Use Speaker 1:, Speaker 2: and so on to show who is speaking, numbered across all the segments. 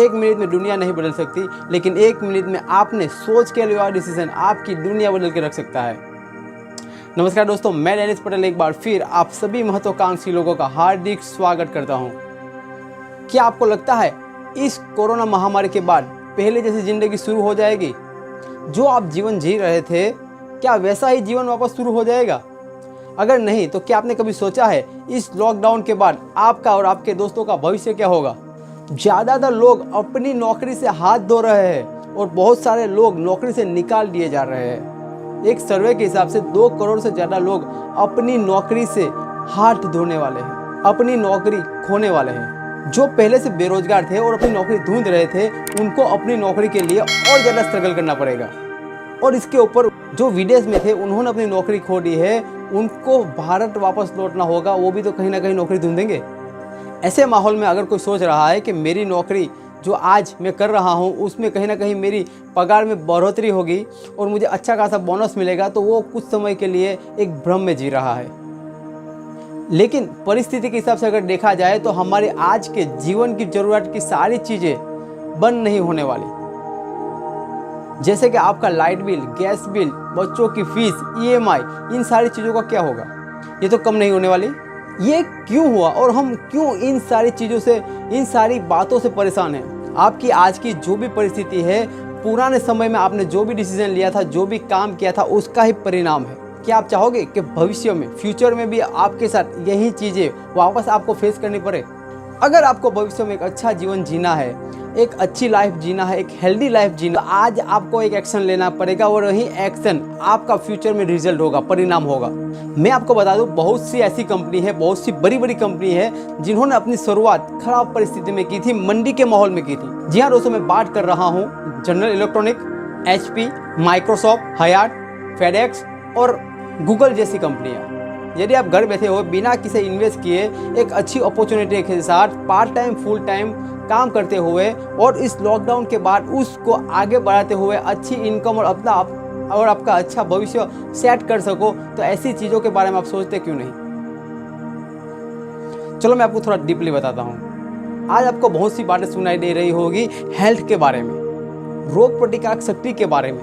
Speaker 1: एक मिनट में दुनिया नहीं बदल सकती, लेकिन एक मिनट में आपने सोच के लिया डिसीजन आपकी दुनिया बदल के रख सकता है। नमस्कार दोस्तों, मैं डेनिस पटेल एक बार फिर आप सभी महत्वाकांक्षी लोगों का हार्दिक स्वागत करता हूं। क्या आपको लगता है इस कोरोना महामारी के बाद पहले जैसी जिंदगी शुरू हो जाएगी? जो आप जीवन जी रहे थे, क्या वैसा ही जीवन वापस शुरू हो जाएगा? अगर नहीं तो क्या आपने कभी सोचा है इस लॉकडाउन के बाद आपका और आपके दोस्तों का भविष्य क्या होगा? ज़्यादातर लोग अपनी नौकरी से हाथ धो रहे हैं और बहुत सारे लोग नौकरी से निकाल दिए जा रहे हैं। एक सर्वे के हिसाब से 2 करोड़ से ज़्यादा लोग अपनी नौकरी से हाथ धोने वाले हैं, अपनी नौकरी खोने वाले हैं। जो पहले से बेरोजगार थे और अपनी नौकरी ढूंढ रहे थे, उनको अपनी नौकरी के लिए और ज़्यादा स्ट्रगल करना पड़ेगा। और इसके ऊपर जो विदेश में थे उन्होंने अपनी नौकरी खो दी है, उनको भारत वापस लौटना होगा, वो भी तो कहीं ना कहीं नौकरी ढूंढेंगे। ऐसे माहौल में अगर कोई सोच रहा है कि मेरी नौकरी जो आज मैं कर रहा हूँ उसमें कहीं ना कहीं मेरी पगार में बढ़ोतरी होगी और मुझे अच्छा खासा बोनस मिलेगा, तो वो कुछ समय के लिए एक भ्रम में जी रहा है। लेकिन परिस्थिति के हिसाब से अगर देखा जाए तो हमारे आज के जीवन की ज़रूरत की सारी चीज़ें बंद नहीं होने वाली। जैसे कि आपका लाइट बिल, गैस बिल, बच्चों की फीस, EMI, इन सारी चीज़ों का क्या होगा? ये तो कम नहीं होने वाली। ये क्यों हुआ और हम क्यों इन सारी चीज़ों से, इन सारी बातों से परेशान हैं? आपकी आज की जो भी परिस्थिति है, पुराने समय में आपने जो भी डिसीजन लिया था, जो भी काम किया था, उसका ही परिणाम है। क्या आप चाहोगे कि भविष्य में, फ्यूचर में भी आपके साथ यही चीज़ें वापस आपको फेस करनी पड़े? अगर आपको भविष्य में एक अच्छा जीवन जीना है, एक अच्छी लाइफ जीना है, एक हेल्दी लाइफ जीना, आज आपको एक एक्शन लेना पड़ेगा और वही एक्शन आपका फ्यूचर में रिजल्ट होगा, परिणाम होगा। मैं आपको बता दूं, बहुत सी ऐसी कंपनी है, बहुत सी बड़ी बड़ी कंपनी है जिन्होंने अपनी शुरुआत खराब परिस्थिति में की थी, मंदी के माहौल में की थी। जी हाँ दोस्तों, मैं बात कर रहा हूँ जनरल इलेक्ट्रॉनिक, HP, माइक्रोसॉफ्ट, हयात, फेडेक्स और गूगल जैसी कंपनियाँ। यदि आप घर बैठे हो बिना किसी इन्वेस्ट किए एक अच्छी अपॉर्चुनिटी के साथ पार्ट टाइम, फुल टाइम काम करते हुए और इस लॉकडाउन के बाद उसको आगे बढ़ाते हुए अच्छी इनकम और आपका अच्छा भविष्य सेट कर सको, तो ऐसी चीज़ों के बारे में आप सोचते क्यों नहीं? चलो मैं आपको थोड़ा डीपली बताता हूँ। आज आपको बहुत सी बातें सुनाई दे रही होगी हेल्थ के बारे में, रोग प्रतिकारक शक्ति के बारे में,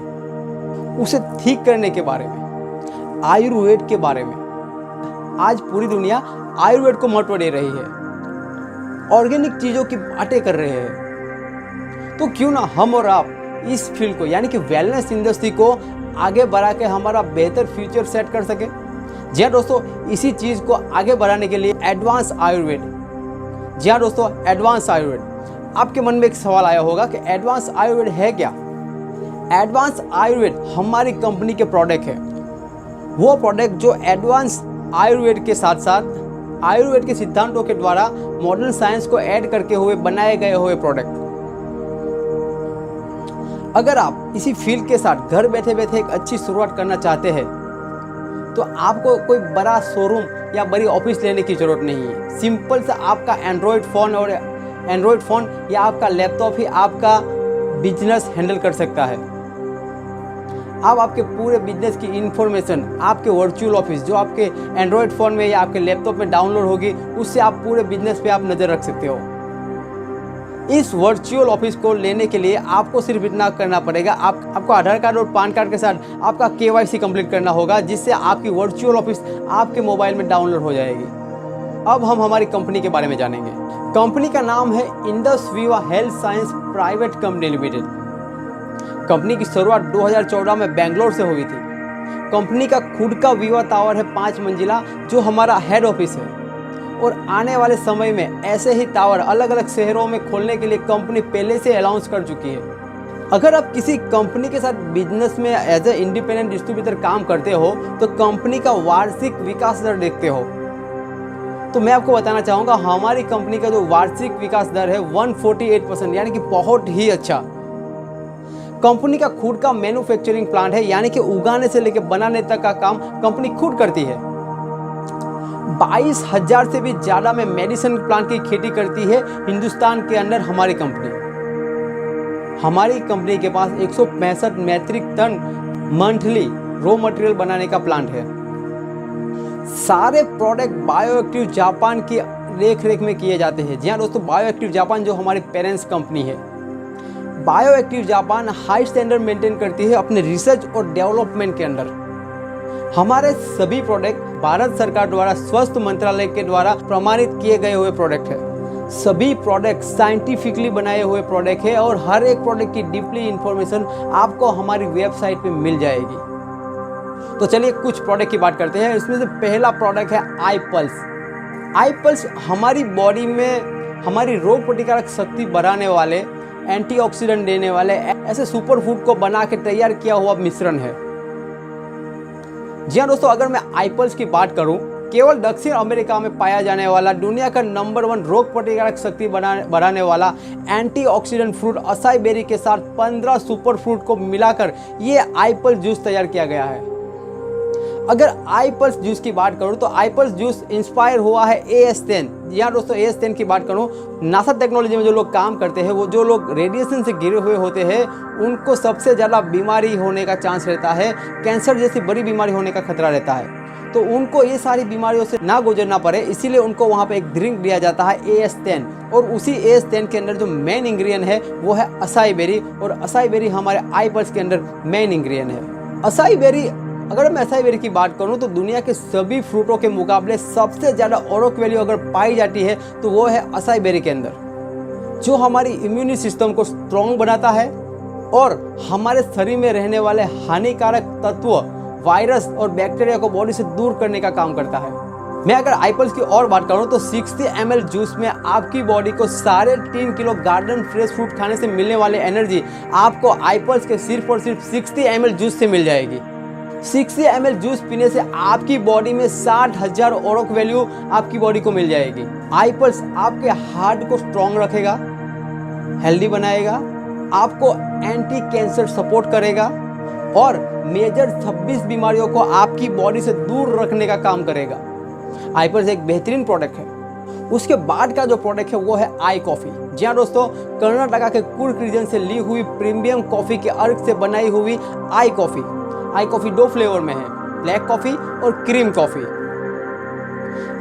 Speaker 1: उसे ठीक करने के बारे में, आयुर्वेद के बारे में। आज पूरी दुनिया आयुर्वेद को महत्व दे रही है, ऑर्गेनिक चीज़ों की बातें कर रहे हैं। तो क्यों ना हम और आप इस फील्ड को, यानी कि वेलनेस इंडस्ट्री को आगे बढ़ा के हमारा बेहतर फ्यूचर सेट कर सके? जी हाँ दोस्तों, इसी चीज़ को आगे बढ़ाने के लिए एडवांस आयुर्वेद। जी हाँ दोस्तों, एडवांस आयुर्वेद। आपके मन में एक सवाल आया होगा कि एडवांस आयुर्वेद है क्या? एडवांस आयुर्वेद हमारी कंपनी के प्रोडक्ट है, वो प्रोडक्ट जो एडवांस आयुर्वेद के साथ साथ आयुर्वेद के सिद्धांतों के द्वारा मॉडर्न साइंस को ऐड करके हुए बनाए गए हुए प्रोडक्ट। अगर आप इसी फील्ड के साथ घर बैठे बैठे एक अच्छी शुरुआत करना चाहते हैं, तो आपको कोई बड़ा शोरूम या बड़ी ऑफिस लेने की जरूरत नहीं है। सिंपल सा आपका एंड्रॉयड फ़ोन या आपका लैपटॉप ही आपका बिजनेस हैंडल कर सकता है। आप आपके पूरे बिजनेस की इंफॉर्मेशन आपके वर्चुअल ऑफिस जो आपके एंड्रॉयड फ़ोन में या आपके लैपटॉप में डाउनलोड होगी, उससे आप पूरे बिजनेस पे आप नज़र रख सकते हो। इस वर्चुअल ऑफिस को लेने के लिए आपको सिर्फ इतना करना पड़ेगा, आपको आधार कार्ड और पैन कार्ड के साथ आपका KYC कंप्लीट करना होगा, जिससे आपकी वर्चुअल ऑफिस आपके मोबाइल में डाउनलोड हो जाएगी। अब हम हमारी कंपनी के बारे में जानेंगे। कंपनी का नाम है इंडस विवा health science private company limited. Company की शुरुआत 2014 में बेंगलोर से हुई थी। कंपनी का खुद का विवा टावर है 5 मंजिला, जो हमारा हेड ऑफिस है, और आने वाले समय में ऐसे ही टावर अलग अलग शहरों में खोलने के लिए कंपनी पहले से अनाउंस कर चुकी है। अगर आप किसी कंपनी के साथ बिजनेस में एज ए इंडिपेंडेंट डिस्ट्रीब्यूटर काम करते हो, तो कंपनी का वार्षिक विकास दर देखते हो, तो मैं आपको बताना चाहूँगा हमारी कंपनी का जो वार्षिक विकास दर है 148%, यानी कि बहुत ही अच्छा। कंपनी का खुद का मैन्युफैक्चरिंग प्लांट है, यानी कि उगाने से लेकर बनाने तक का काम कंपनी खुद करती है। 22,000 से भी ज़्यादा में मेडिसिन प्लांट की खेती करती है हिंदुस्तान के अंदर हमारी कंपनी। हमारी कंपनी के पास 165 metric ton monthly raw material बनाने का प्लांट है। सारे प्रोडक्ट बायोएक्टिव जापान की देख रेख में किए जाते हैं। जी हाँ दोस्तों, बायोएक्टिव जापान जो हमारी पेरेंट्स कंपनी है, bio active Japan high standard maintain करती है अपने रिसर्च और डेवलपमेंट के अंदर। हमारे सभी प्रोडक्ट भारत सरकार द्वारा स्वास्थ्य मंत्रालय के द्वारा प्रमाणित किए गए हुए प्रोडक्ट है। सभी प्रोडक्ट साइंटिफिकली बनाए हुए प्रोडक्ट है और हर एक प्रोडक्ट की डीपली इंफॉर्मेशन आपको हमारी वेबसाइट पे मिल जाएगी। तो चलिए कुछ प्रोडक्ट की बात करते हैं। इसमें से पहला प्रोडक्ट है आई पल्स। आई पल्स हमारी बॉडी में हमारी रोग प्रतिकारक शक्ति बढ़ाने वाले, एंटीऑक्सीडेंट देने वाले ऐसे सुपर फूड को बना के तैयार किया हुआ मिश्रण है। जी हाँ दोस्तों, अगर मैं आई पल्स की बात करूं, केवल दक्षिण अमेरिका में पाया जाने वाला दुनिया का नंबर 1 रोग प्रतिकारक शक्ति बढ़ाने वाला एंटीऑक्सीडेंट फ्रूट असाई बेरी के साथ 15 सुपर फ्रूट को मिलाकर ये आई पल्स जूस तैयार किया गया है। अगर आई पल्स जूस की बात करूं तो आई पल्स जूस इंस्पायर हुआ है AS10। यहाँ दोस्तों AS10 की बात करूं, नासा टेक्नोलॉजी में जो लोग काम करते हैं, वो जो लोग रेडिएशन से घिरे हुए होते हैं, उनको सबसे ज़्यादा बीमारी होने का चांस रहता है, कैंसर जैसी बड़ी बीमारी होने का खतरा रहता है। तो उनको ये सारी बीमारियों से ना गुजरना पड़े, इसीलिए उनको वहाँ पे एक ड्रिंक दिया जाता है AS10। और उसी AS10 के अंदर जो मेन इंग्रेडिएंट है वो है असाई बेरी, और असाई बेरी हमारे आई पल्स के अंदर मेन इंग्रेडिएंट है। असाई बेरी, अगर मैं असाई बेरी की बात करूं तो दुनिया के सभी फ्रूटों के मुकाबले सबसे ज़्यादा ओरोक वैल्यू अगर पाई जाती है तो वो है असाई बेरी के अंदर, जो हमारी इम्यून सिस्टम को स्ट्रॉन्ग बनाता है और हमारे शरीर में रहने वाले हानिकारक तत्व, वायरस और बैक्टीरिया को बॉडी से दूर करने का काम करता है। मैं अगर आई पल्स की और बात करूं तो 60 ml जूस में आपकी बॉडी को 3.5 किलो गार्डन फ्रेश फ्रूट खाने से मिलने वाली एनर्जी आपको आई पल्स के सिर्फ और सिर्फ 60 ml जूस से मिल जाएगी। 60 ml जूस पीने से आपकी बॉडी में 60,000 ओरोक वैल्यू आपकी बॉडी को मिल जाएगी। आई पल्स आपके हार्ट को स्ट्रॉन्ग रखेगा, हेल्दी बनाएगा, आपको एंटी कैंसर सपोर्ट करेगा और मेजर 26 बीमारियों को आपकी बॉडी से दूर रखने का काम करेगा। आई पल्स एक बेहतरीन प्रोडक्ट है। उसके बाद का जो प्रोडक्ट है वो है आई कॉफ़ी। जी हाँ दोस्तों, कर्नाटका के कुर्ग रीजन से ली हुई प्रीमियम कॉफ़ी के अर्क से बनाई हुई आई कॉफ़ी। आई कॉफ़ी 2 फ्लेवर में है, ब्लैक कॉफ़ी और क्रीम कॉफ़ी।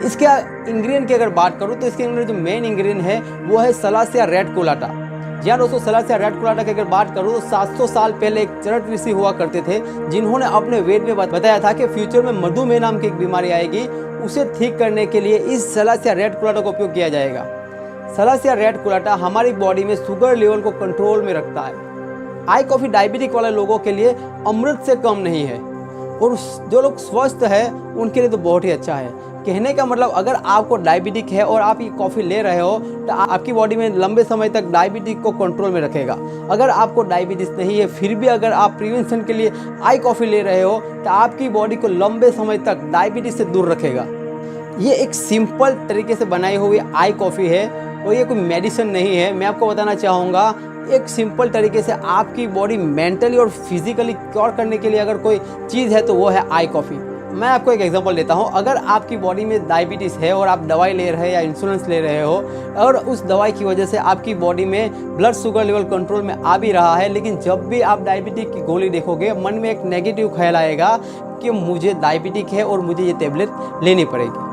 Speaker 1: इसके इंग्रेडिएंट की अगर बात करूँ तो इसके अंदर जो मेन इंग्रेडिएंट है वो है सलासिया रेटिकुलाटा। जी हाँ दोस्तों, सलासिया रेटिकुलाटा की अगर बात करूँ तो 700 साल पहले एक चरक ऋषि हुआ करते थे, जिन्होंने अपने वेद में बताया था कि फ्यूचर में मधुमेह नाम की एक बीमारी आएगी, उसे ठीक करने के लिए इस सलासिया रेटिकुलाटा का उपयोग किया जाएगा। सलासिया रेटिकुलाटा हमारी बॉडी में शुगर लेवल को कंट्रोल में रखता है। आई कॉफ़ी डायबिटिक वाले लोगों के लिए अमृत से कम नहीं है, और जो लोग स्वस्थ है उनके लिए तो बहुत ही अच्छा है। कहने का मतलब, अगर आपको डायबिटिक है और आप ये कॉफ़ी ले रहे हो तो आपकी बॉडी में लंबे समय तक डायबिटिक को कंट्रोल में रखेगा। अगर आपको डायबिटीज़ नहीं है फिर भी अगर आप प्रिवेंशन के लिए आई कॉफ़ी ले रहे हो तो आपकी बॉडी को लंबे समय तक डायबिटीज़ से दूर रखेगा। ये एक सिंपल तरीके से बनाई हुई आई कॉफ़ी है और ये कोई मेडिसिन नहीं है। मैं आपको बताना चाहूँगा, एक सिंपल तरीके से आपकी बॉडी मेंटली और फिजिकली क्योर करने के लिए अगर कोई चीज़ है तो वो है आई कॉफ़ी। मैं आपको एक एग्जांपल देता हूँ। अगर आपकी बॉडी में डायबिटीज़ है और आप दवाई ले रहे हैं या इंश्योरेंस ले रहे हो और उस दवाई की वजह से आपकी बॉडी में ब्लड शुगर लेवल कंट्रोल में आ भी रहा है, लेकिन जब भी आप डायबिटिक की गोली देखोगे मन में एक नेगेटिव ख्याल आएगा कि मुझे डायबिटिक है और मुझे ये टेबलेट लेनी पड़ेगी।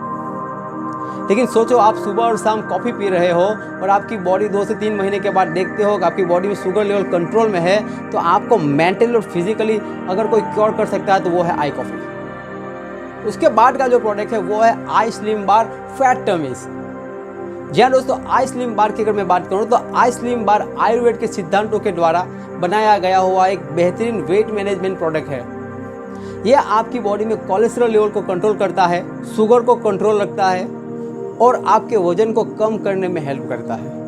Speaker 1: लेकिन सोचो, आप सुबह और शाम कॉफ़ी पी रहे हो और आपकी बॉडी 2 से 3 महीने के बाद देखते हो कि आपकी बॉडी में शुगर लेवल कंट्रोल में है, तो आपको मेंटली और फिजिकली अगर कोई क्योर कर सकता है तो वो है आई कॉफ़ी। उसके बाद का जो प्रोडक्ट है वो है आई स्लिम बार फैट टमीज। जी हाँ दोस्तों, आई स्लिम बार की अगर मैं बात करूँ तो आई स्लिम बार आयुर्वेद के सिद्धांतों के द्वारा बनाया गया हुआ एक बेहतरीन वेट मैनेजमेंट प्रोडक्ट है। यह आपकी बॉडी में कोलेस्ट्रॉल लेवल को कंट्रोल करता है, शुगर को कंट्रोल रखता है और आपके वजन को कम करने में हेल्प करता है।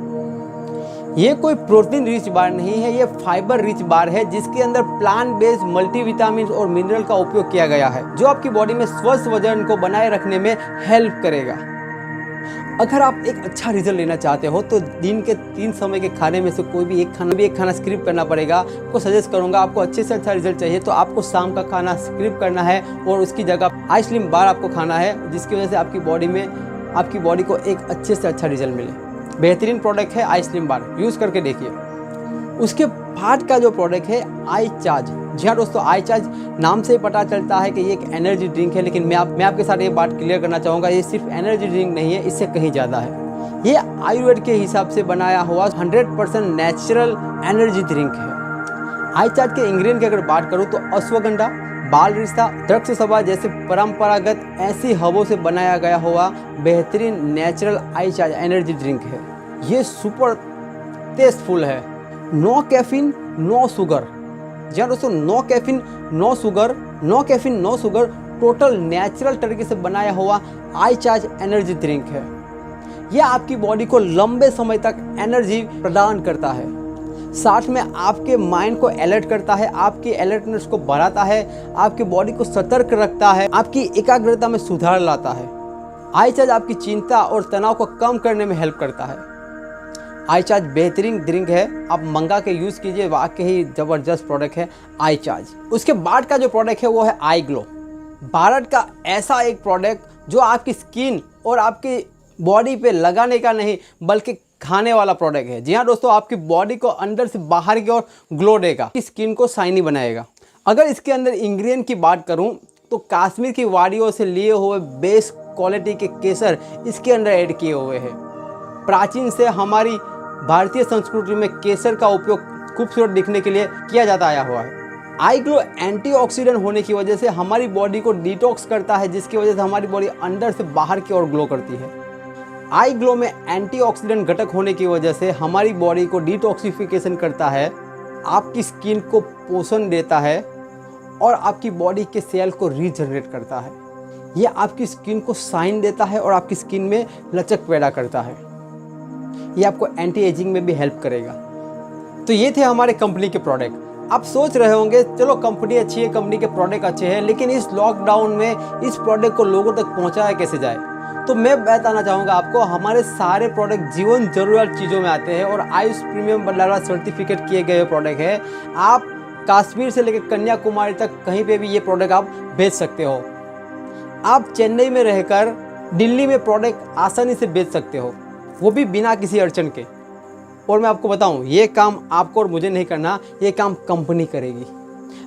Speaker 1: ये कोई प्रोटीन रिच बार नहीं है, ये फाइबर रिच बार है जिसके अंदर प्लांट बेस्ड मल्टीविटामिन और मिनरल का उपयोग किया गया है, जो आपकी बॉडी में स्वस्थ वजन को बनाए रखने में हेल्प करेगा। अगर आप एक अच्छा रिजल्ट लेना चाहते हो तो दिन के 3 समय के खाने में से कोई भी एक खाना स्किप करना पड़ेगा। आपको सजेस्ट करूंगा, आपको अच्छे से अच्छा रिजल्ट चाहिए तो आपको शाम का खाना स्किप करना है और उसकी जगह आई स्लिम बार आपको खाना है, जिसकी वजह से आपकी बॉडी को एक अच्छे से अच्छा रिजल्ट मिले। बेहतरीन प्रोडक्ट है आई स्लिम बार, यूज़ करके देखिए। उसके बाद का जो प्रोडक्ट है आई चार्ज। जी हाँ दोस्तों, आई चार्ज नाम से ही पता चलता है कि ये एक एनर्जी ड्रिंक है, लेकिन मैं आपके साथ ये बात क्लियर करना चाहूँगा, ये सिर्फ एनर्जी ड्रिंक नहीं है, इससे कहीं ज़्यादा है। ये आयुर्वेद के हिसाब से बनाया हुआ 100% नेचुरल एनर्जी ड्रिंक है। iCharge के इंग्रेडिएंट की अगर बात करूँ तो अश्वगंधा, बाल रिश्ता, द्राक्ष सभा जैसे परंपरागत ऐसी हवों से बनाया गया हुआ बेहतरीन नेचुरल iCharge एनर्जी ड्रिंक है। ये सुपर टेस्टफुल है। No caffeine no sugar. जी हाँ दोस्तों, no caffeine no sugar total natural तरीके से बनाया हुआ iCharge एनर्जी ड्रिंक है। यह आपकी बॉडी को लंबे समय तक एनर्जी प्रदान करता है, साथ में आपके माइंड को अलर्ट करता है, आपकी अलर्टनेस को बढ़ाता है, आपकी बॉडी को सतर्क रखता है, आपकी एकाग्रता में सुधार लाता है। iCharge आपकी चिंता और तनाव को कम करने में हेल्प करता है। iCharge बेहतरीन ड्रिंक है, आप मंगा के यूज़ कीजिए, वाकई ही ज़बरदस्त प्रोडक्ट है iCharge। उसके बाद का जो प्रोडक्ट है वो है iGlow। भारत का ऐसा एक प्रोडक्ट जो आपकी स्किन और आपकी बॉडी पे लगाने का नहीं बल्कि खाने वाला प्रोडक्ट है। जी हाँ दोस्तों, आपकी बॉडी को अंदर से बाहर की ओर ग्लो देगा, स्किन को शाइनी बनाएगा। अगर इसके अंदर इंग्रेडिएंट की बात करूं तो कश्मीर की वादियों से लिए हुए बेस्ट क्वालिटी के केसर इसके अंदर ऐड किए हुए हैं। प्राचीन से हमारी भारतीय संस्कृति में केसर का उपयोग खूबसूरत दिखने के लिए किया जाता आया हुआ है। iGlow एंटीऑक्सीडेंट होने की वजह से हमारी बॉडी को डिटॉक्स करता है, जिसकी वजह से हमारी बॉडी अंदर से बाहर की ओर ग्लो करती है। iGlow में एंटीऑक्सीडेंट घटक होने की वजह से हमारी बॉडी को डिटॉक्सिफिकेशन करता है, आपकी स्किन को पोषण देता है और आपकी बॉडी के सेल को रीजनरेट करता है। यह आपकी स्किन को शाइन देता है और आपकी स्किन में लचक पैदा करता है। यह आपको एंटी एजिंग में भी हेल्प करेगा। तो ये थे हमारे कंपनी के प्रोडक्ट। आप सोच रहे होंगे चलो कंपनी अच्छी है, कंपनी के प्रोडक्ट अच्छे हैं, लेकिन इस लॉकडाउन में इस प्रोडक्ट को लोगों तक पहुंचाया कैसे जाए। तो मैं बताना चाहूँगा आपको, हमारे सारे प्रोडक्ट जीवन जरूरत चीज़ों में आते हैं और आयुष प्रीमियम बल्लारा सर्टिफिकेट किए गए प्रोडक्ट है। आप कश्मीर से लेकर कन्याकुमारी तक कहीं पे भी ये प्रोडक्ट आप बेच सकते हो। आप चेन्नई में रहकर दिल्ली में प्रोडक्ट आसानी से बेच सकते हो, वो भी बिना किसी अड़चन के। और मैं आपको बताऊं, ये काम आपको और मुझे नहीं करना, ये काम कंपनी करेगी।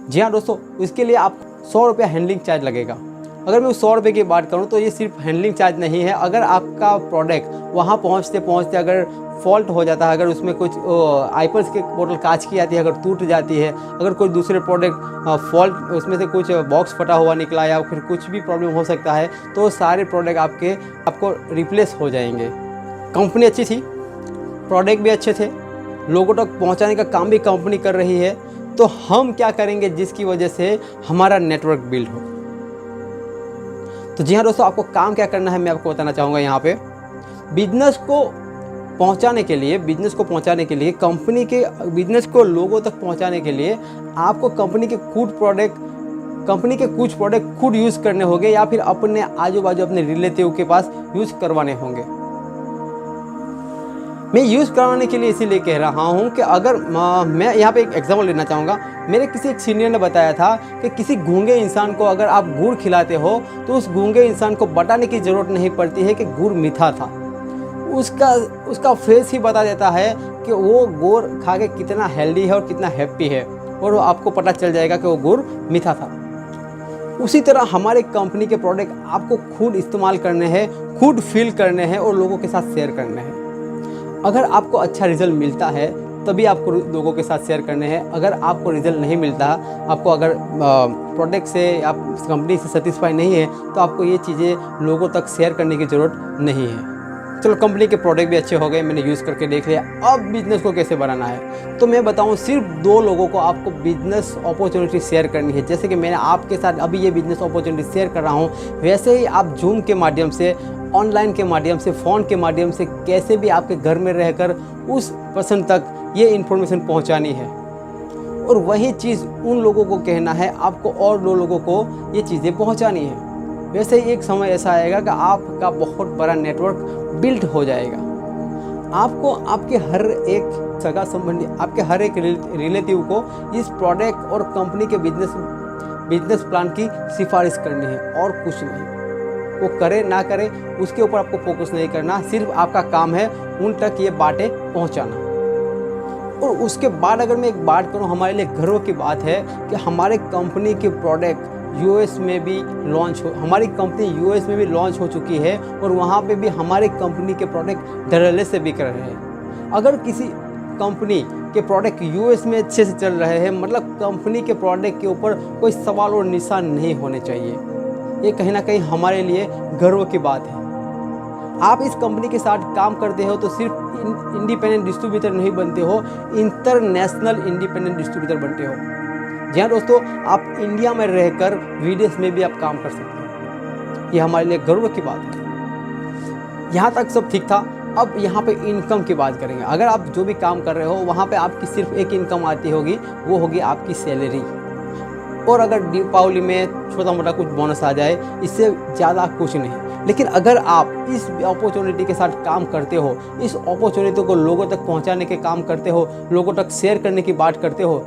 Speaker 1: जी हाँ दोस्तों, इसके लिए आपको 100 रुपया हैंडलिंग चार्ज लगेगा। अगर मैं उस 100 रुपये की बात करूं तो ये सिर्फ हैंडलिंग चार्ज नहीं है। अगर आपका प्रोडक्ट वहां पहुंचते पहुंचते अगर फॉल्ट हो जाता है, अगर उसमें कुछ आईपल्स के बोतल कांच की आती है, अगर टूट जाती है, अगर कोई दूसरे प्रोडक्ट फॉल्ट उसमें से कुछ बॉक्स फटा हुआ निकला या फिर कुछ भी प्रॉब्लम हो सकता है, तो सारे प्रोडक्ट आपको रिप्लेस हो जाएंगे। कंपनी अच्छी थी, प्रोडक्ट भी अच्छे थे, लोगों तक पहुंचाने का काम भी कंपनी कर रही है। तो हम क्या करेंगे जिसकी वजह से हमारा नेटवर्क बिल्ड हो। तो जी हाँ दोस्तों, आपको काम क्या करना है मैं आपको बताना चाहूँगा। यहाँ पे बिजनेस को पहुंचाने के लिए कंपनी के बिजनेस को लोगों तक पहुंचाने के लिए आपको कंपनी के कुछ प्रोडक्ट खुद यूज़ करने होंगे या फिर अपने आजू बाजू अपने रिलेटिव के पास यूज़ करवाने होंगे। मैं यूज़ करवाने के लिए इसीलिए कह रहा हूँ कि अगर मैं यहाँ पे एक एग्जांपल लेना चाहूँगा। मेरे किसी एक सीनियर ने बताया था कि किसी गूंगे इंसान को अगर आप गुड़ खिलाते हो तो उस गूंगे इंसान को बताने की ज़रूरत नहीं पड़ती है कि गुड़ मीठा था। उसका फेस ही बता देता है कि वो गुड़ खा के कितना हेल्दी है और कितना हैप्पी है, और आपको पता चल जाएगा कि वो गुड़ मीठा था। उसी तरह हमारे कंपनी के प्रोडक्ट आपको खुद इस्तेमाल करने हैं, खुद फील करने हैं और लोगों के साथ शेयर करने हैं। अगर आपको अच्छा रिजल्ट मिलता है तभी आपको लोगों के साथ शेयर करने हैं। अगर आपको रिजल्ट नहीं मिलता, आपको अगर प्रोडक्ट से आप कंपनी से सेटिस्फाई नहीं है, तो आपको ये चीज़ें लोगों तक शेयर करने की ज़रूरत नहीं है। चलो, कंपनी के प्रोडक्ट भी अच्छे हो गए, मैंने यूज़ करके देख लिया। अब बिजनेस को कैसे बढ़ाना है, तो मैं बताऊं, सिर्फ 2 लोगों को आपको बिजनेस अपॉर्चुनिटी शेयर करनी है। जैसे कि मैंने आपके साथ अभी ये बिजनेस अपॉर्चुनिटी शेयर कर रहा हूं, वैसे ही आप जूम के माध्यम से, ऑनलाइन के माध्यम से, फ़ोन के माध्यम से, कैसे भी आपके घर में रहकर उस पर्सन तक ये इन्फॉर्मेशन पहुँचानी है। और वही चीज़ उन लोगों को कहना है, आपको और 2 लोगों को ये चीज़ें पहुँचानी है। वैसे ही एक समय ऐसा आएगा कि आपका बहुत बड़ा नेटवर्क बिल्ड हो जाएगा। आपको आपके हर एक सगा संबंधी, आपके हर एक रिलेटिव को इस प्रोडक्ट और कंपनी के बिजनेस प्लान की सिफारिश करनी है और कुछ नहीं। वो करे ना करे उसके ऊपर आपको फोकस नहीं करना, सिर्फ आपका काम है उन तक ये बातें पहुंचाना। और उसके बाद अगर मैं एक बात करूं, हमारे लिए गर्व की बात है कि हमारे कंपनी के प्रोडक्ट यूएस में भी लॉन्च हो, हमारी कंपनी यूएस में भी लॉन्च हो चुकी है और वहाँ पे भी हमारे कंपनी के प्रोडक्ट धड़ल्ले से बिक रहे हैं। अगर किसी कंपनी के प्रोडक्ट यूएस में अच्छे से चल रहे हैं, मतलब कंपनी के प्रोडक्ट के ऊपर कोई सवाल और निशान नहीं होने चाहिए। ये कहीं ना कहीं हमारे लिए गर्व की बात है। आप इस कंपनी के साथ काम करते हो तो सिर्फ इंडिपेंडेंट डिस्ट्रीब्यूटर नहीं बनते हो, इंटरनेशनल इंडिपेंडेंट डिस्ट्रीब्यूटर बनते हो। जी हाँ दोस्तों, आप इंडिया में रहकर विदेश में भी आप काम कर सकते हो। ये हमारे लिए गर्व की बात है। यहाँ तक सब ठीक था। अब यहाँ पे इनकम की बात करेंगे। अगर आप जो भी काम कर रहे हो वहाँ पे आपकी सिर्फ एक इनकम आती होगी, वो होगी आपकी सैलरी। और अगर दीपावली में छोटा मोटा कुछ बोनस आ जाए, इससे ज़्यादा कुछ नहीं। लेकिन अगर आप इस अपॉर्चुनिटी के साथ काम करते हो, इस अपॉर्चुनिटी को लोगों तक पहुंचाने के काम करते हो, लोगों तक शेयर करने की बात करते हो,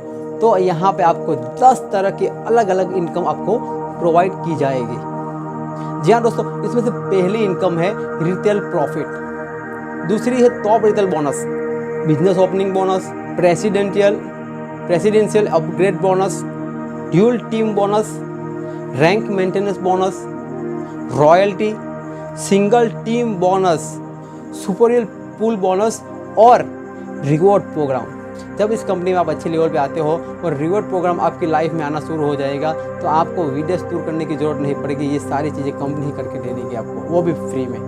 Speaker 1: तो यहाँ पे आपको 10 तरह की अलग अलग इनकम आपको प्रोवाइड की जाएगी। जी हाँ दोस्तों, इसमें से पहली इनकम है रिटेल प्रॉफिट, दूसरी है top retail bonus, business opening bonus, presidential upgrade bonus, dual team bonus, rank maintenance bonus, royalty, single team bonus, superior pool bonus और रिवॉर्ड प्रोग्राम। जब इस कंपनी में आप अच्छे लेवल पे आते हो और रिवॉर्ड प्रोग्राम आपकी लाइफ में आना शुरू हो जाएगा, तो आपको विदेश टूर करने की ज़रूरत नहीं पड़ेगी। ये सारी चीज़ें कंपनी करके दे देगी आपको, वो भी फ्री में।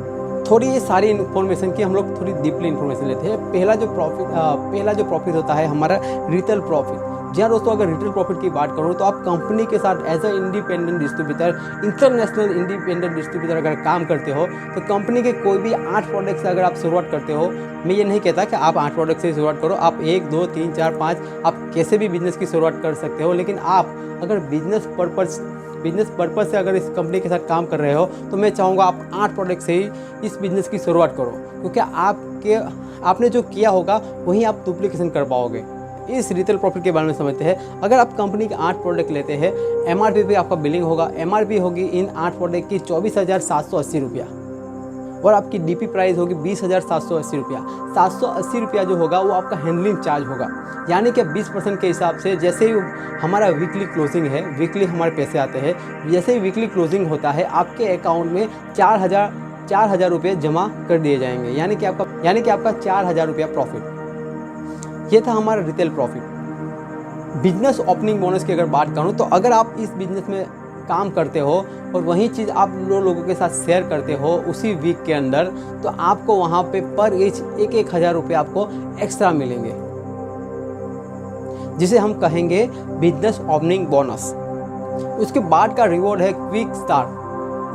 Speaker 1: थोड़ी ये सारी इन्फॉर्मेशन की हम लोग थोड़ी डीपली इन्फॉर्मेशन लेते हैं। पहला जो प्रॉफिट होता है हमारा रिटेल प्रॉफिट। जी हाँ दोस्तों, अगर रिटेल प्रॉफिट की बात करूँ तो आप कंपनी के साथ as a independent distributor, international independent distributor अगर काम करते हो, तो कंपनी के कोई भी 8 प्रोडक्ट से अगर आप शुरुआत करते हो, मैं ये नहीं कहता कि आप 8 प्रोडक्ट से शुरुआत करो, आप 1, 2, 3, 4, 5 आप कैसे भी बिजनेस की शुरुआत कर सकते हो। लेकिन आप अगर बिजनेस पर्पस से अगर इस कंपनी के साथ काम कर रहे हो, तो मैं चाहूँगा आप 8 प्रोडक्ट से ही इस बिज़नेस की शुरुआत करो, क्योंकि आपने जो किया होगा वहीं आप डुप्लीकेशन कर पाओगे। इस रिटेल प्रॉफिट के बारे में समझते हैं। अगर आप कंपनी के 8 प्रोडक्ट लेते हैं, एमआरपी पे आपका बिलिंग होगा। एमआरपी होगी इन 8 प्रोडक्ट की 24,780 रुपया और आपकी डीपी प्राइस होगी 20,780 रुपया। 780 रुपया जो होगा वो आपका हैंडलिंग चार्ज होगा, यानी कि 20% के हिसाब से। जैसे ही हमारा वीकली क्लोजिंग है, वीकली हमारे पैसे आते हैं, जैसे ही वीकली क्लोजिंग होता है आपके अकाउंट में 4,000 रुपये जमा कर दिए जाएंगे, यानी कि आपका 4,000 रुपया प्रॉफिट। ये था हमारा retail profit. Business opening bonus की अगर बात करूं, तो अगर आप इस बिजनेस में काम करते हो और वही चीज़ आप लोगों के साथ शेयर करते हो उसी वीक के अंदर, तो आपको वहाँ पे पर ईच 1,000 रुपये आपको एक्स्ट्रा मिलेंगे, जिसे हम कहेंगे बिजनेस ओपनिंग बोनस। उसके बाद का रिवॉर्ड है क्विक स्टार्ट,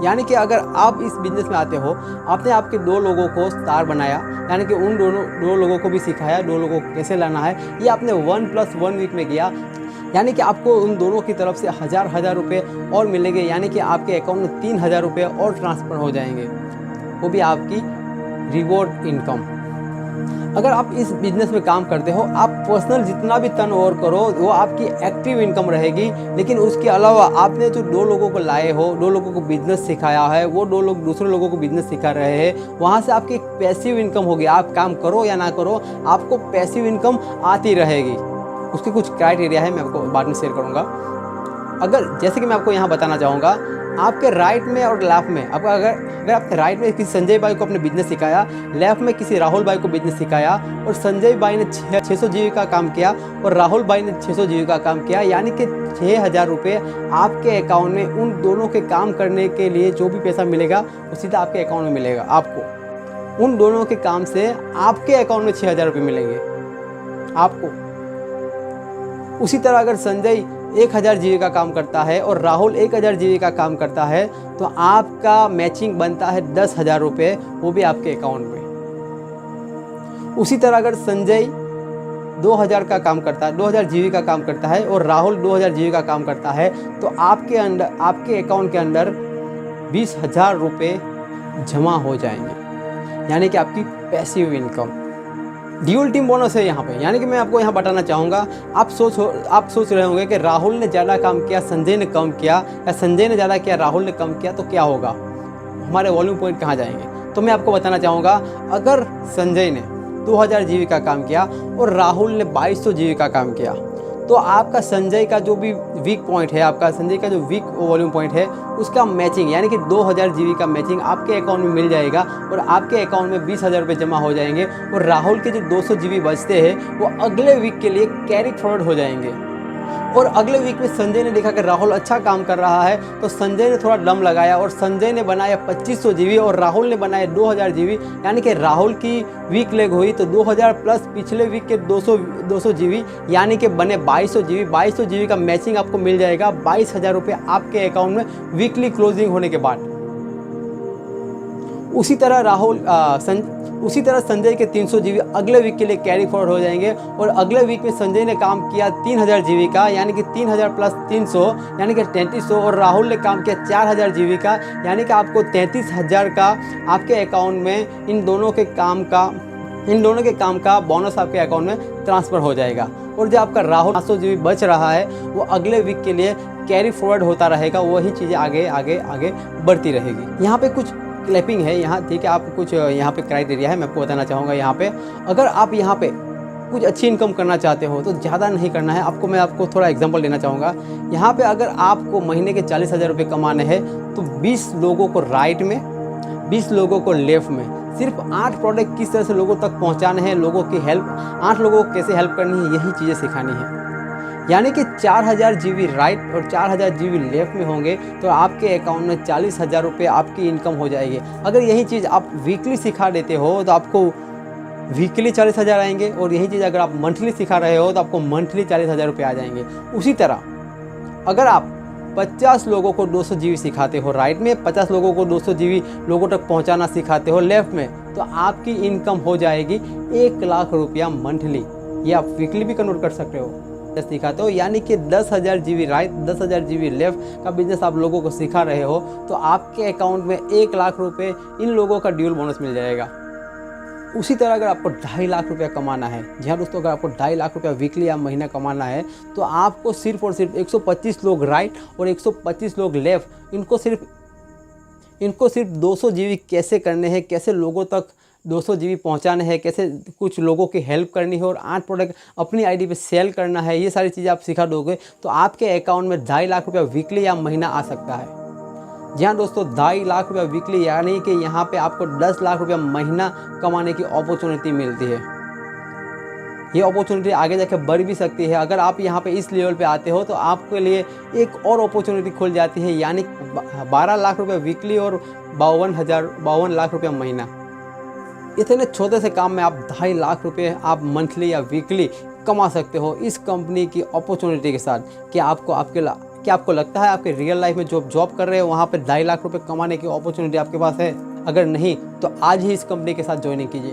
Speaker 1: यानी कि अगर आप इस बिजनेस में आते हो, आपने आपके 2 लोगों को स्टार बनाया, यानी कि उन दो लोगों को भी सिखाया 2 लोगों को कैसे लाना है, ये आपने 1+1 वीक में किया, यानी कि आपको उन दोनों की तरफ से 1,000 रुपये और मिलेंगे, यानी कि आपके अकाउंट में 3,000 रुपये और ट्रांसफ़र हो जाएंगे, वो भी आपकी रिवॉर्ड इनकम। अगर आप इस बिजनेस में काम करते हो, आप पर्सनल जितना भी टर्नओवर करो वो आपकी एक्टिव इनकम रहेगी। लेकिन उसके अलावा आपने जो 2 लोगों को लाए हो, 2 लोगों को बिजनेस सिखाया है, वो 2 लोग दूसरे लोगों को बिजनेस सिखा रहे हैं, वहाँ से आपकी एक पैसिव इनकम होगी। आप काम करो या ना करो, आपको पैसिव इनकम आती रहेगी। उसके कुछ क्राइटेरिया है, मैं आपको बाद में शेयर करूँगा। अगर जैसे कि मैं आपको यहाँ बताना चाहूँगा, आपके राइट में और लेफ्ट में आपका अगर आपके राइट में किसी संजय भाई को अपने बिजनेस सिखाया, लेफ्ट में किसी राहुल भाई को बिजनेस सिखाया, और संजय भाई ने 600 जीवी का काम किया और राहुल भाई ने 600 जीवी का काम किया, यानी कि 6,000 रुपये आपके अकाउंट में उन दोनों के काम करने के लिए जो भी पैसा मिलेगा वो सीधा आपके अकाउंट में मिलेगा। आपको उन दोनों के काम से आपके अकाउंट में 6,000 रुपये मिलेंगे आपको। उसी तरह अगर संजय 1,000 जीवी का काम करता है और राहुल 1,000 जीवी का काम करता है, तो आपका मैचिंग बनता है 10,000 रुपये, वो भी आपके अकाउंट में। उसी तरह अगर संजय 2,000 का काम करता है, 2,000 जीवी का काम करता है और राहुल 2,000 जीवी का काम करता है, तो आपके अकाउंट के अंदर 20,000 रुपये जमा हो जाएंगे, यानी कि आपकी passive income. Dual team bonus है यहाँ पे, यानी कि मैं आपको यहाँ बताना चाहूँगा, आप सोच रहे होंगे कि राहुल ने ज़्यादा काम किया, संजय ने कम किया, या संजय ने ज़्यादा किया, राहुल ने कम किया, तो क्या होगा, हमारे वॉल्यूम पॉइंट कहाँ जाएंगे। तो मैं आपको बताना चाहूँगा, अगर संजय ने 2,000 जीवी का काम किया और राहुल ने 2,200 जीवी का काम किया, तो आपका संजय का जो भी वीक पॉइंट है, आपका संजय का जो वीक वॉल्यूम पॉइंट है, उसका मैचिंग यानी कि 2000 जीबी का मैचिंग आपके अकाउंट में मिल जाएगा और आपके अकाउंट में 20,000 रुपये जमा हो जाएंगे। और राहुल के जो 200 जीबी बचते हैं वो अगले वीक के लिए कैरी फॉरवर्ड हो जाएंगे। और अगले वीक में संजय ने देखा कि राहुल अच्छा काम कर रहा है, तो संजय ने थोड़ा दम लगाया और संजय ने बनाया 2500 जीबी और राहुल ने बनाया 2000 जीबी। यानी कि राहुल की वीक लेग हुई तो 2000 प्लस पिछले वीक के 200 जीबी, यानी कि बने 2200 जीबी। 2200 जीबी का मैचिंग आपको मिल जाएगा 22,000 रुपये आपके अकाउंट में वीकली क्लोजिंग होने के बाद। उसी तरह संजय के 300 जीबी अगले वीक के लिए कैरी फॉरवर्ड हो जाएंगे। और अगले वीक में संजय ने काम किया 3000 जीबी का, यानी कि 3000 प्लस 300 यानी कि 3300। और राहुल ने काम किया 4000 जीबी का, यानी कि आपको 33,000 का आपके अकाउंट में इन दोनों के काम का बोनस आपके अकाउंट में ट्रांसफ़र हो जाएगा। और जो आपका राहुल 500 जीबी बच रहा है वो अगले वीक के लिए कैरी फॉरवर्ड होता रहेगा, वही चीज़ें आगे आगे आगे बढ़ती रहेगी। यहाँ पे कुछ क्लैपिंग है यहाँ, ठीक है, आप कुछ यहाँ पे क्राइटेरिया है, मैं आपको बताना चाहूँगा। यहाँ पे अगर आप यहाँ पे कुछ अच्छी इनकम करना चाहते हो तो ज़्यादा नहीं करना है आपको। मैं आपको थोड़ा एग्जांपल देना चाहूँगा। यहाँ पे अगर आपको महीने के 40,000 रुपये कमाने हैं तो 20 लोगों को राइट में, 20 लोगों को लेफ़्ट में, सिर्फ 8 प्रोडक्ट किस तरह से लोगों तक पहुँचाने हैं, लोगों की हेल्प, 8 लोगों को कैसे हेल्प करनी है, यही चीज़ें सिखानी है। यानी कि 4000 जीबी राइट और 4000 जीबी लेफ्ट में होंगे तो आपके अकाउंट में 40,000 रुपये आपकी इनकम हो जाएगी। अगर यही चीज़ आप वीकली सिखा देते हो तो आपको वीकली 40,000 आएंगे, और यही चीज़ अगर आप मंथली सिखा रहे हो तो आपको मंथली 40,000 रुपये आ जाएंगे। उसी तरह अगर आप 50 लोगों को 200 जीबी सिखाते हो राइट में, 50 लोगों को 200 जीबी लोगों तक पहुंचाना सिखाते हो लेफ्ट में, तो आपकी इनकम हो जाएगी 1 लाख रुपया मंथली। ये आप वीकली भी कन्वर्ट कर सकते हो, सिखाते हो। यानी कि 10,000 जीबी राइट, 10,000 जीबी लेफ्ट का बिजनेस आप लोगों को सिखा रहे हो तो आपके अकाउंट में 1 लाख रुपये इन लोगों का ड्यूल बोनस मिल जाएगा। उसी तरह अगर आपको 2.5 लाख रुपया कमाना है, जी हाँ दोस्तों, अगर आपको 2.5 लाख रुपया वीकली या महीना कमाना है तो आपको सिर्फ और सिर्फ 125 लोग राइट और 125 लोग लेफ्ट, इनको सिर्फ 200 जीबी कैसे करने हैं, कैसे लोगों तक 200 जीबी पहुंचाने हैं, कैसे कुछ लोगों की हेल्प करनी है और 8 प्रोडक्ट अपनी आईडी पे सेल करना है, ये सारी चीज़ें आप सिखा दोगे तो आपके अकाउंट में 2.5 लाख रुपया वीकली या महीना आ सकता है। जी हाँ दोस्तों, 2.5 लाख रुपया वीकली, यानी कि यहाँ पे आपको 10 लाख रुपया महीना कमाने की अपॉर्चुनिटी मिलती है। ये अपॉर्चुनिटी आगे जाके बढ़ भी सकती है। अगर आप यहाँ पे इस लेवल पे आते हो तो आपके लिए एक और अपॉर्चुनिटी खुल जाती है, यानी 12 लाख रुपये वीकली और 52 लाख रुपया महीना। इतने छोटे से काम में आप 2.5 लाख रुपये आप मंथली या वीकली कमा सकते हो इस कंपनी की अपॉर्चुनिटी के साथ। क्या आपको लगता है आपके रियल लाइफ में जो जॉब कर रहे हो वहाँ पे 2.5 लाख रुपये कमाने की अपॉर्चुनिटी आपके पास है? अगर नहीं तो आज ही इस कंपनी के साथ ज्वाइनिंग कीजिए।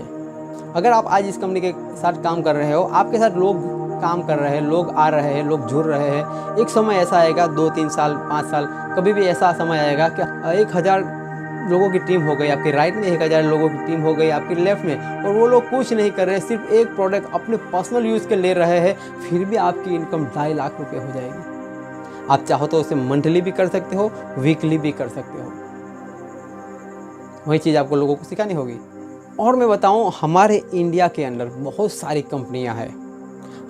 Speaker 1: अगर आप आज इस कंपनी के साथ काम कर रहे हो, आपके साथ लोग काम कर रहे हैं, लोग आ रहे हैं, लोग जुड़ रहे हैं, एक समय ऐसा आएगा 2-3 साल 5 साल कभी भी ऐसा समय आएगा कि 1000 लोगों की टीम हो गई आपके राइट में, 1000 लोगों की टीम हो गई आपके लेफ्ट में, और वो लोग कुछ नहीं कर रहे, सिर्फ एक प्रोडक्ट अपने पर्सनल यूज़ के ले रहे हैं, फिर भी आपकी इनकम 2.5 लाख रुपये हो जाएगी। आप चाहो तो उसे मंथली भी कर सकते हो, वीकली भी कर सकते हो। वही चीज़ आपको लोगों को सिखानी होगी। और मैं बताऊं, हमारे इंडिया के अंदर बहुत सारी कंपनियां हैं।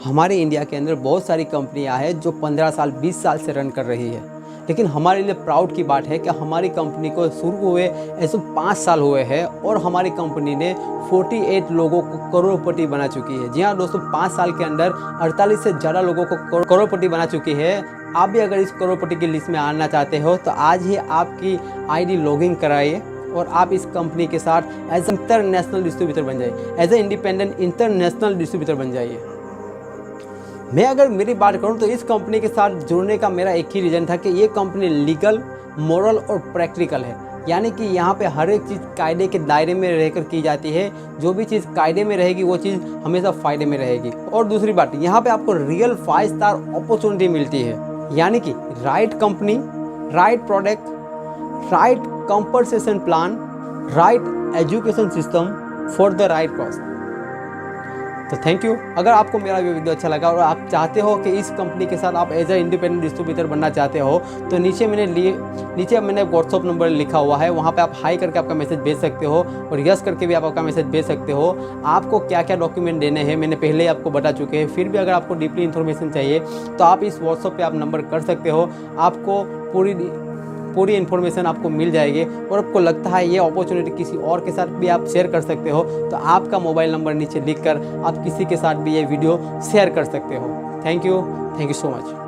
Speaker 1: हमारे इंडिया के अंदर बहुत सारी कंपनियां हैं जो 15 साल 20 साल से रन कर रही है। लेकिन हमारे लिए प्राउड की बात है कि हमारी कंपनी को शुरू हुए ऐसे 5 साल हुए हैं और हमारी कंपनी ने 48 लोगों को करोड़पति बना चुकी है। जी हाँ दोस्तों, 5 साल के अंदर 48 से ज़्यादा लोगों को करोड़पति बना चुकी है। आप भी अगर इस करोड़पति की लिस्ट में आना चाहते हो तो आज ही आपकी आईडी लॉगिन कराइए और आप इस कंपनी के साथ एज इंटरनेशनल डिस्ट्रीब्यूटर बन जाइए, as a independent international distributor बन जाइए। मैं अगर मेरी बात करूं तो इस कंपनी के साथ जुड़ने का मेरा एक ही रीज़न था कि ये कंपनी लीगल, मोरल और प्रैक्टिकल है। यानी कि यहाँ पे हर एक चीज़ कायदे के दायरे में रहकर की जाती है। जो भी चीज़ कायदे में रहेगी वो चीज़ हमेशा फ़ायदे में रहेगी। और दूसरी बात, यहाँ पे आपको रियल 5 स्टार अपॉर्चुनिटी मिलती है। यानी कि right company, right product, right compensation plan, right education system for the right cost. तो थैंक यू। अगर आपको मेरा ये वीडियो अच्छा लगा और आप चाहते हो कि इस कंपनी के साथ आप एज ए इंडिपेंडेंट डिस्ट्रीब्यूटर बनना चाहते हो तो नीचे मैंने व्हाट्सअप नंबर लिखा हुआ है, वहाँ पे आप हाई करके आपका मैसेज भेज सकते हो और यस करके भी आप आपका मैसेज भेज सकते हो। आपको क्या क्या डॉक्यूमेंट देने हैं मैंने पहले ही आपको बता चुके हैं, फिर भी अगर आपको डीपली इन्फॉर्मेशन चाहिए तो आप इस व्हाट्सअप पे आप नंबर कर सकते हो, आपको पूरी इन्फॉर्मेशन आपको मिल जाएगी। और आपको लगता है ये अपॉर्चुनिटी किसी और के साथ भी आप शेयर कर सकते हो तो आपका मोबाइल नंबर नीचे लिखकर आप किसी के साथ भी ये वीडियो शेयर कर सकते हो। Thank you so much.